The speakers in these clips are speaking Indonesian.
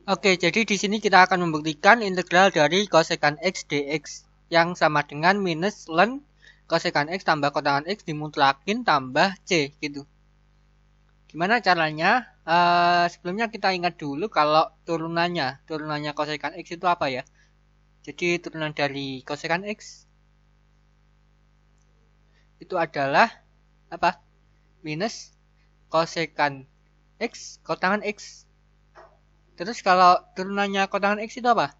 Oke, jadi di sini kita akan membuktikan integral dari kosekan x dx yang sama dengan minus ln kosekan x tambah kotangan x dimutlakin tambah c gitu. Gimana caranya? Sebelumnya kita ingat dulu kalau turunannya kosekan x itu apa ya? Jadi turunan dari kosekan x itu adalah apa? Minus kosekan x kotangan x. Terus kalau turunannya kotangan x itu apa?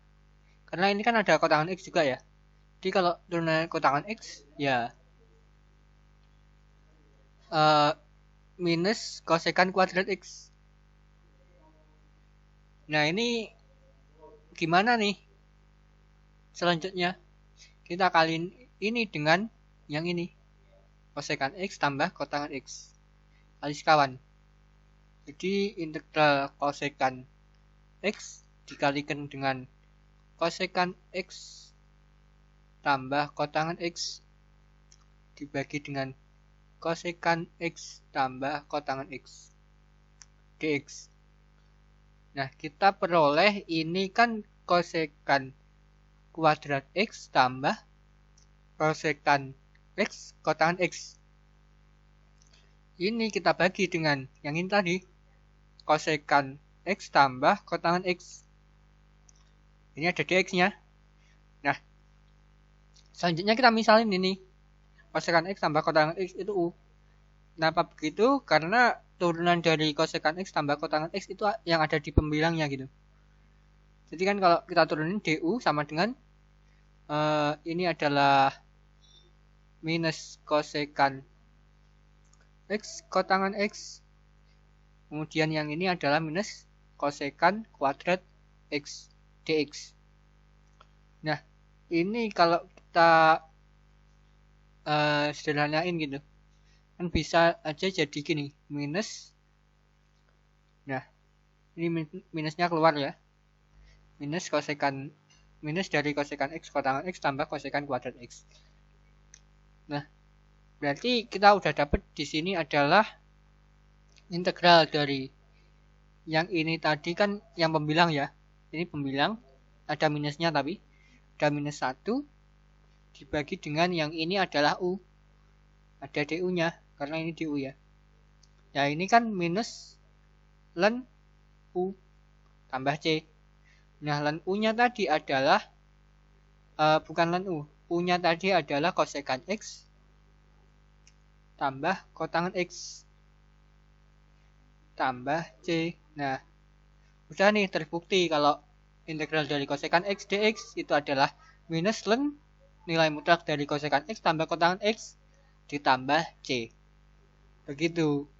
Karena ini kan ada kotangan x juga ya. Jadi kalau turunan kotangan x ya eh, minus kosekan kuadrat x. Nah ini gimana nih? Selanjutnya kita kaliin ini dengan yang ini kosekan x tambah kotangan x kali sekawan. Jadi integral kosekan x dikalikan dengan kosekan x tambah kotangan x dibagi dengan kosekan x tambah kotangan x dx. Nah, kita peroleh ini kan kosekan kuadrat x tambah kosekan x kotangan x. Ini kita bagi dengan yang ini tadi, kosekan x tambah kotangan x. Ini ada dx-nya. Nah, selanjutnya kita misalin ini, kosekan x tambah kotangan x itu u. Kenapa begitu? Karena turunan dari kosekan x tambah kotangan x itu yang ada di pembilangnya gitu. Jadi kan kalau kita turunin du sama dengan ini adalah minus kosekan x kotangan x. Kemudian yang ini adalah minus kosekan kuadrat x dx. Nah, ini kalau kita sederhanain gitu, kan bisa aja jadi gini, minus. Nah, ini minusnya keluar ya. Minus dari kosekan x kotangan x tambah kosekan kuadrat x. Nah, berarti kita udah dapet di sini adalah integral dari yang ini tadi kan yang pembilang ya. Ini pembilang, ada minusnya tapi ada minus 1 dibagi dengan yang ini adalah u. Ada du-nya karena ini du ya. Ya ini kan minus ln u tambah c. Nah, ln u-nya tadi adalah bukan ln u. U-nya tadi adalah kosekan x tambah kotangan x tambah c. Nah, udah nih terbukti kalau integral dari kosekan x dx itu adalah minus ln nilai mutlak dari kosekan x tambah kotangan x ditambah c. Begitu.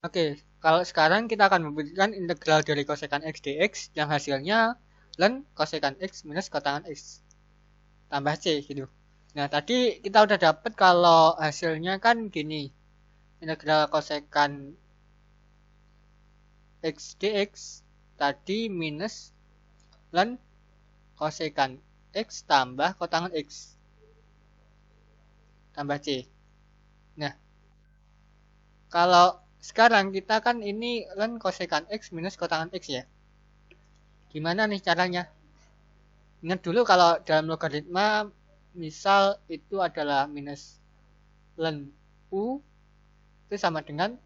Oke, kalau sekarang kita akan membuktikan integral dari kosekan x dx yang hasilnya ln kosekan x minus kotangan x tambah c gitu. Nah, tadi kita udah dapet kalau hasilnya kan gini. Integral kosekan x dx tadi minus ln kosekan x tambah kotangan x tambah c. Nah, kalau sekarang kita kan ini ln kosekan x minus kotangan x ya. Gimana nih caranya? Ingat dulu kalau dalam logaritma misal itu adalah minus ln u itu sama dengan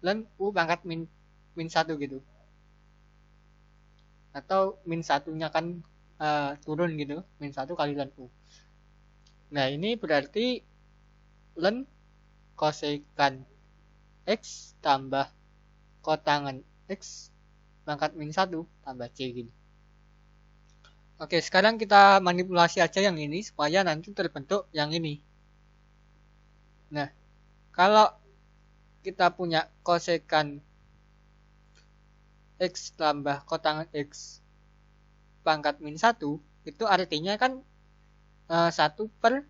ln u pangkat min 1 gitu. Atau min 1-nya kan turun gitu, min 1 kali ln u. Nah, ini berarti ln kosekan x tambah kotangan x pangkat min 1 tambah c gitu. Oke, sekarang kita manipulasi aja yang ini supaya nanti terbentuk yang ini. Nah, kalau kita punya kosekan x tambah kotangan x pangkat min 1, itu artinya kan 1 per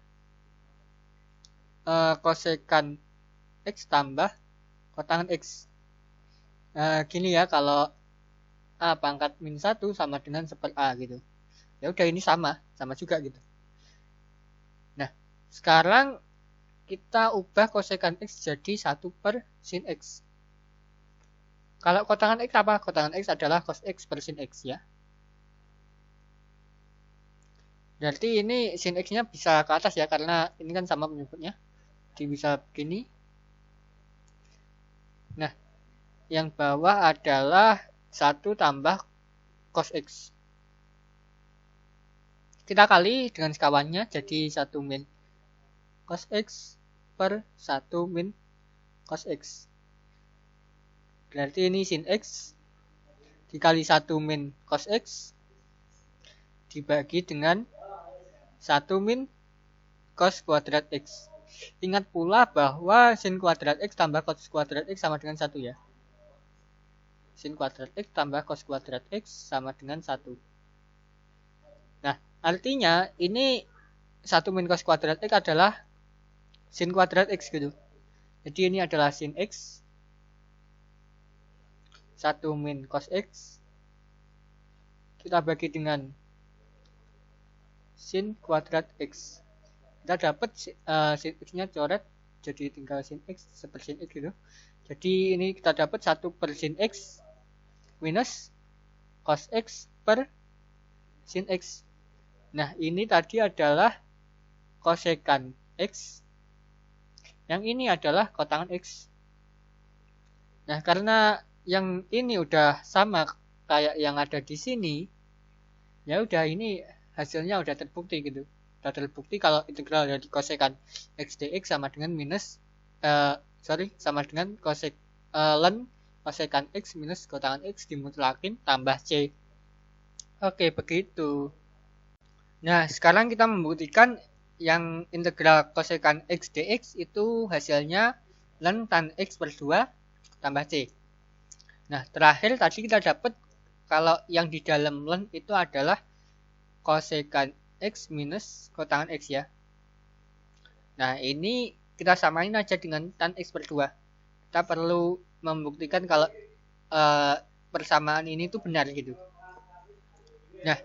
kosekan x tambah kotangan x. Gini ya, kalau a pangkat min 1 sama dengan 1 per a gitu. Ya udah, ini sama juga gitu. Nah, sekarang kita ubah kosekan x jadi 1 per sin x. Kalau kotangan X apa? Kotangan X adalah cos X per sin X ya. Berarti ini sin X-nya bisa ke atas ya, karena ini kan sama penyebutnya. Jadi bisa begini. Nah, yang bawah adalah 1 tambah cos X. Kita kali dengan sekawannya, jadi 1 min cos X per 1 min cos X. Berarti ini sin X dikali 1 min cos X dibagi dengan 1 min cos kuadrat X. Ingat pula bahwa sin kuadrat X tambah cos kuadrat X sama dengan 1 ya. Sin kuadrat X tambah cos kuadrat X sama dengan 1. Nah, artinya ini 1 min cos kuadrat X adalah sin kuadrat X gitu. Jadi ini adalah sin X 1 min cos X kita bagi dengan sin kuadrat X. Kita dapat sin X-nya coret, jadi tinggal sin X per sin X gitu. Jadi ini kita dapat 1 per sin X minus cos X per sin X. Nah, ini tadi adalah kosekan X. Yang ini adalah kotangan X. Nah, karena yang ini udah sama kayak yang ada di sini, ya udah ini hasilnya udah terbukti gitu. Udah terbukti kalau integral dari kosekan X dx sama dengan minus sama dengan kosek ln kosekan X minus kotangan X dimutlakin tambah C. Oke, begitu. Nah, sekarang kita membuktikan yang integral kosekan X dx itu hasilnya ln tan X per 2 tambah C. Nah, terakhir tadi kita dapat kalau yang di dalam ln itu adalah kosekan X minus kotangan X ya. Nah, ini kita samain aja dengan tan X per 2. Kita perlu membuktikan kalau persamaan ini tuh benar gitu. Nah,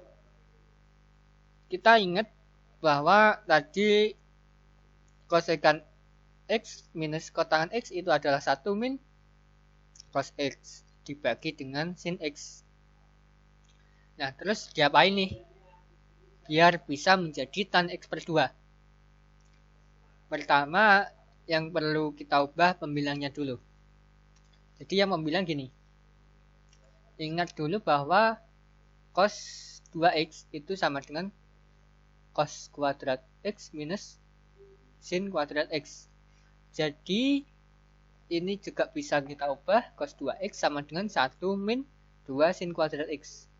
kita ingat bahwa tadi kosekan X minus kotangan X itu adalah 1 min cos X dibagi dengan sin X. Nah, terus diapain nih? Biar bisa menjadi tan X per 2. Pertama, yang perlu kita ubah pembilangnya dulu. Jadi yang membilang gini. Ingat dulu bahwa cos 2X itu sama dengan cos kuadrat X minus sin kuadrat X. Jadi ini juga bisa kita ubah cos 2X sama dengan 1 min 2 sin kuadrat X.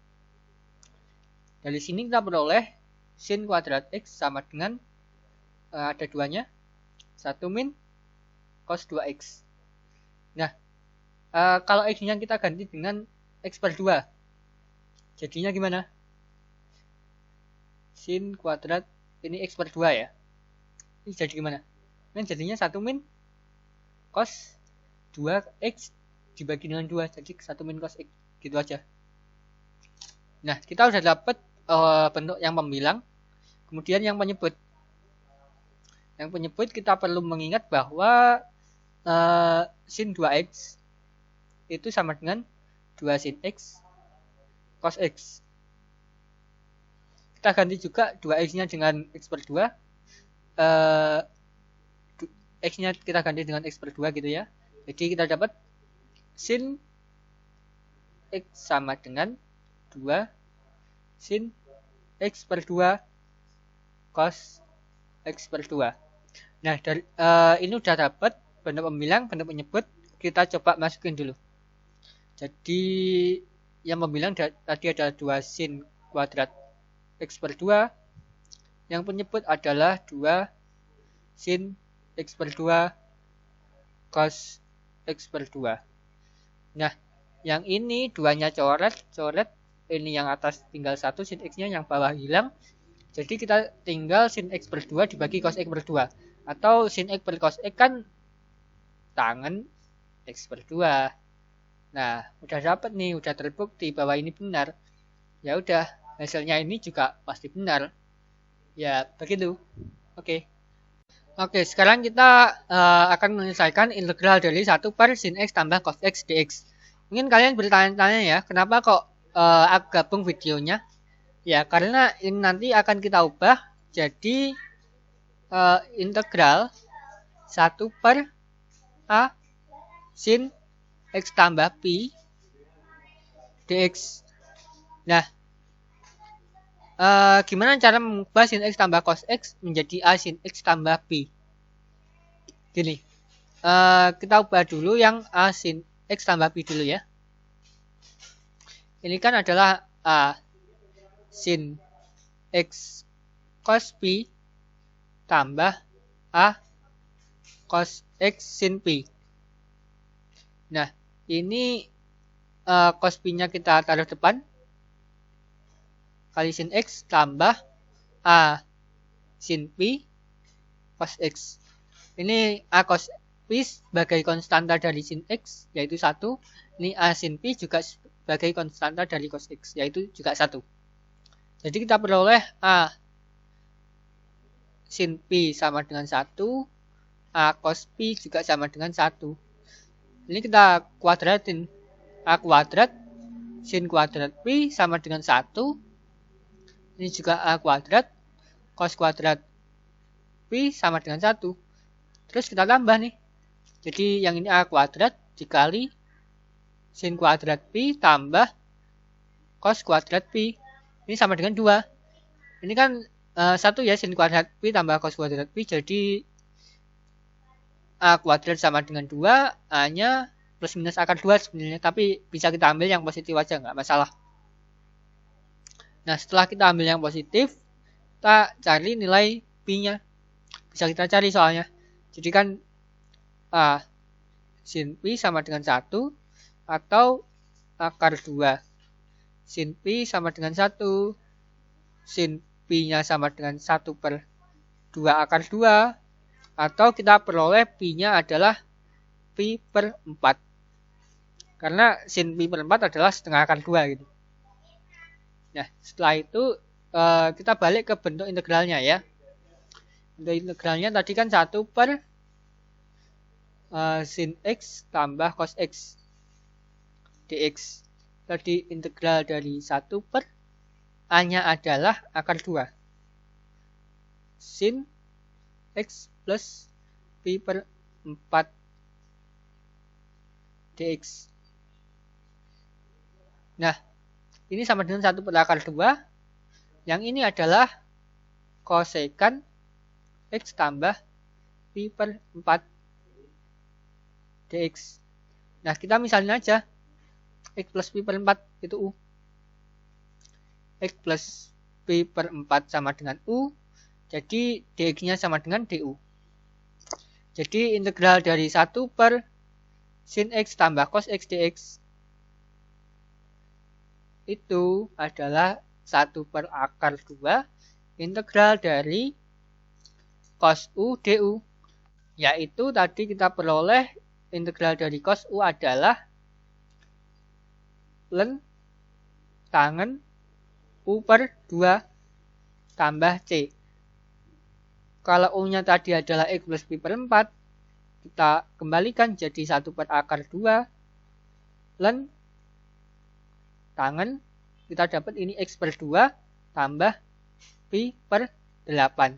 Dari sini kita peroleh sin kuadrat X sama dengan ada duanya 1 min cos 2X. Nah, kalau X-nya kita ganti dengan X per 2. Jadinya gimana? Sin kuadrat ini X per 2 ya. Ini jadi gimana? Ini jadinya 1 min cos 2X dibagi dengan 2. Jadi 1 min cos X. Gitu aja. Nah, kita udah dapat bentuk yang pembilang. Kemudian yang penyebut. Yang penyebut kita perlu mengingat bahwa sin 2X itu sama dengan 2 sin X cos X. Kita ganti juga 2X-nya dengan X per 2. X-nya kita ganti dengan X per 2 gitu ya. Jadi kita dapat sin X sama dengan 2 sin X per 2 cos X per 2. Nah, dari, ini udah dapat bentuk pembilang, bentuk penyebut. Kita coba masukin dulu. Jadi yang pembilang tadi adalah 2 sin kuadrat X per 2. Yang penyebut adalah 2 sin X per 2 cos X per 2. Nah, yang ini duanya coret. Ini yang atas tinggal 1 sin X-nya, yang bawah hilang. Jadi kita tinggal sin X per 2 dibagi cos X per 2. Atau sin X per cos X kan tangen X per 2. Nah, udah dapat nih, udah terbukti bahwa ini benar. Ya udah, hasilnya ini juga pasti benar. Ya, begitu. Oke, sekarang kita akan menyelesaikan integral dari 1 per sin X tambah cos X dx. Mungkin kalian bertanya-tanya ya, kenapa kok aku gabung videonya? Ya, karena ini nanti akan kita ubah jadi integral 1 per A sin X tambah Pi dx. Nah, gimana cara mengubah sin X tambah cos X menjadi A sin X tambah Pi? Gini, kita ubah dulu yang A sin X tambah Pi dulu ya. Ini kan adalah A sin X cos Pi tambah A cos X sin Pi. Nah, ini cos Pi-nya kita taruh depan. Kali sin X tambah A sin Pi cos X. Ini A cos Pi sebagai konstanta dari sin X, yaitu 1. Ini A sin Pi juga sebagai konstanta dari cos X, yaitu juga 1. Jadi kita peroleh A sin Pi sama dengan 1. A cos Pi juga sama dengan 1. Ini kita kuadratin. A kuadrat sin kuadrat Pi sama dengan 1. Ini juga A kuadrat cos kuadrat Pi sama dengan 1. Terus kita tambah nih. Jadi yang ini A kuadrat dikali sin kuadrat Pi tambah cos kuadrat Pi. Ini sama dengan 2. Ini kan 1 ya, sin kuadrat Pi tambah cos kuadrat Pi. Jadi A kuadrat sama dengan 2. A-nya plus minus akar 2 sebenarnya. Tapi bisa kita ambil yang positif aja, nggak masalah. Nah, setelah kita ambil yang positif, kita cari nilai Pi-nya. Bisa kita cari soalnya. Jadi kan A sin Pi sama dengan 1 atau akar 2. Sin Pi sama dengan 1. Sin Pi-nya sama dengan 1 per 2 akar 2. Atau kita peroleh Pi-nya adalah Pi per 4. Karena sin Pi per 4 adalah setengah akar 2 gitu. Nah, setelah itu kita balik ke bentuk integralnya ya. Bentuk integralnya tadi kan 1 per sin X tambah cos X dx. Tadi integral dari 1 per A-nya adalah akar 2 sin X plus Pi per 4 dx. Nah, ini sama dengan 1 per akar 2. Yang ini adalah kosekan X tambah Pi per 4 dx. Nah, kita misalin aja X plus Pi per 4 itu U. X plus Pi per 4 sama dengan U. Jadi dx-nya sama dengan du. Jadi integral dari 1 per sin X tambah cos X dx itu adalah 1 per akar 2 integral dari cos U du. Yaitu tadi kita peroleh integral dari cos U adalah ln tangen U per 2 tambah C. Kalau U-nya tadi adalah X plus Pi per 4, kita kembalikan jadi 1 per akar 2 ln tangen, kita dapat ini X per 2 tambah Pi per 8.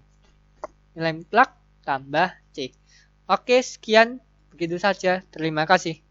Nilai mutlak tambah C. Oke, sekian. Begitu saja. Terima kasih.